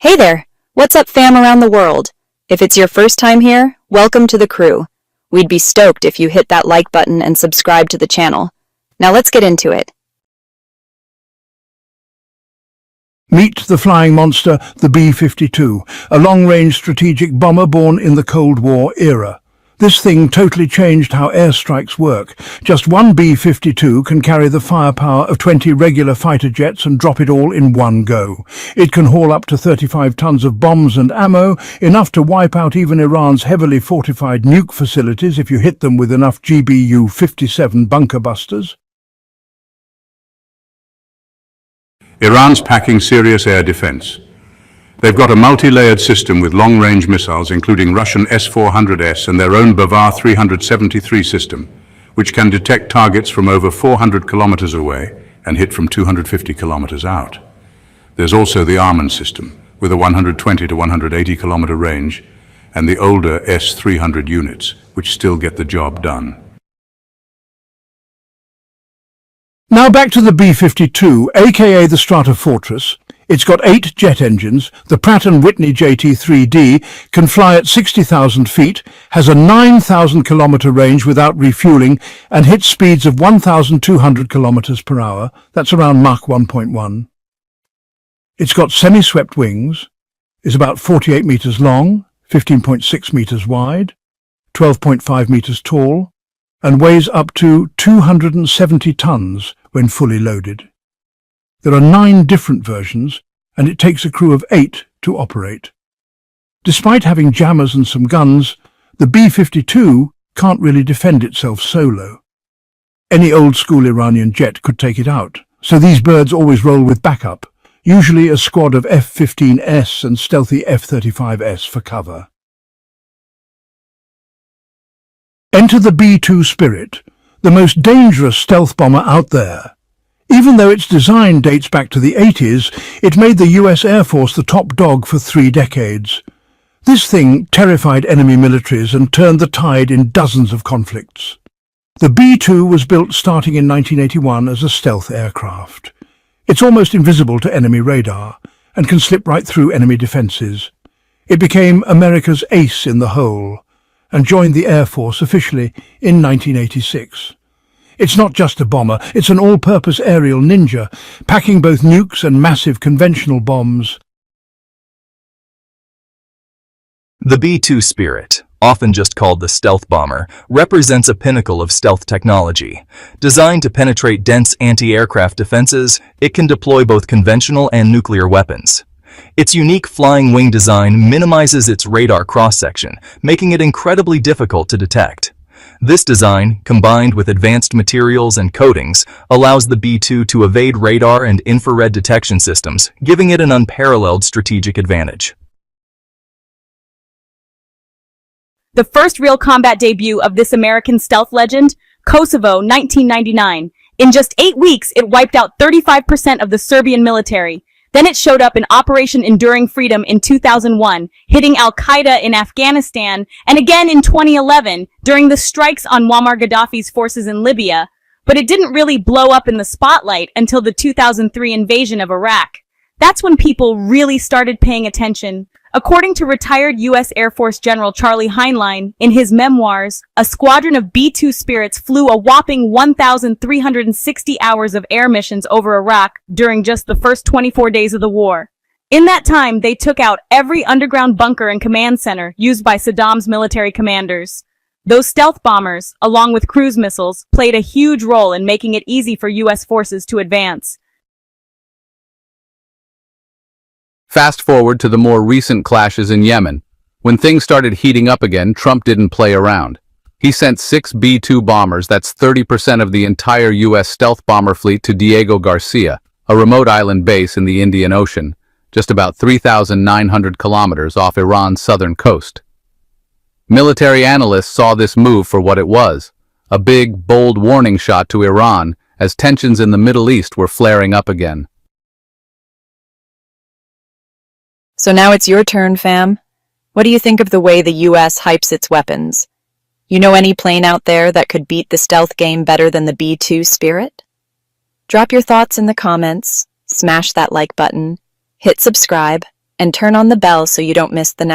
Hey there! What's up, fam around the world? If it's your first time here, welcome to the crew. We'd be stoked if you hit that like button and subscribe to the channel. Now let's get into it. Meet the flying monster, the B-52, a long-range strategic bomber born in the Cold War era. This thing totally changed how airstrikes work. Just one B-52 can carry the firepower of 20 regular fighter jets and drop it all in one go. It can haul up to 35 tons of bombs and ammo, enough to wipe out even Iran's heavily fortified nuke facilities if you hit them with enough GBU-57 bunker busters. Iran's packing serious air defense. They've got a multi-layered system with long-range missiles, including Russian S-400S and their own Bavar 373 system, which can detect targets from over 400 kilometers away and hit from 250 kilometers out. There's also the Arman system, with a 120 to 180 kilometer range, and the older S-300 units, which still get the job done. Now back to the B-52, aka the Stratofortress. It's got 8 jet engines, the Pratt & Whitney JT3D, can fly at 60,000 feet, has a 9,000 kilometer range without refueling, and hits speeds of 1,200 kilometers per hour. That's around Mach 1.1. It's got semi-swept wings, is about 48 meters long, 15.6 meters wide, 12.5 meters tall, and weighs up to 270 tons when fully loaded. There are 9 different versions, and it takes a crew of 8 to operate. Despite having jammers and some guns, the B-52 can't really defend itself solo. Any old-school Iranian jet could take it out, so these birds always roll with backup, usually a squad of F-15S and stealthy F-35S for cover. Enter the B-2 Spirit, the most dangerous stealth bomber out there. Even though its design dates back to the 80s, it made the US Air Force the top dog for 3 decades. This thing terrified enemy militaries and turned the tide in dozens of conflicts. The B-2 was built starting in 1981 as a stealth aircraft. It's almost invisible to enemy radar and can slip right through enemy defenses. It became America's ace in the hole and joined the Air Force officially in 1986. It's not just a bomber, it's an all-purpose aerial ninja, packing both nukes and massive conventional bombs. The B-2 Spirit, often just called the stealth bomber, represents a pinnacle of stealth technology. Designed to penetrate dense anti-aircraft defenses, it can deploy both conventional and nuclear weapons. Its unique flying wing design minimizes its radar cross-section, making it incredibly difficult to detect. This design, combined with advanced materials and coatings, allows the B-2 to evade radar and infrared detection systems, giving it an unparalleled strategic advantage. The first real combat debut of this American stealth legend, Kosovo, 1999. In just 8 weeks, it wiped out 35% of the Serbian military. Then it showed up in Operation Enduring Freedom in 2001, hitting Al-Qaeda in Afghanistan, and again in 2011 during the strikes on Muammar Gaddafi's forces in Libya. But it didn't really blow up in the spotlight until the 2003 invasion of Iraq. That's when people really started paying attention. According to retired U.S. Air Force General Charlie Heinlein, in his memoirs, a squadron of B-2 Spirits flew a whopping 1,360 hours of air missions over Iraq during just the first 24 days of the war. In that time, they took out every underground bunker and command center used by Saddam's military commanders. Those stealth bombers, along with cruise missiles, played a huge role in making it easy for U.S. forces to advance. Fast forward to the more recent clashes in Yemen. When things started heating up again, Trump didn't play around. He sent 6 B-2 bombers, that's 30% of the entire U.S. stealth bomber fleet, to Diego Garcia, a remote island base in the Indian Ocean, just about 3,900 kilometers off Iran's southern coast. Military analysts saw this move for what it was, a big, bold warning shot to Iran as tensions in the Middle East were flaring up again. So now it's your turn, fam. What do you think of the way the US hypes its weapons? You know any plane out there that could beat the stealth game better than the B-2 Spirit? Drop your thoughts in the comments, smash that like button, hit subscribe, and turn on the bell so you don't miss the next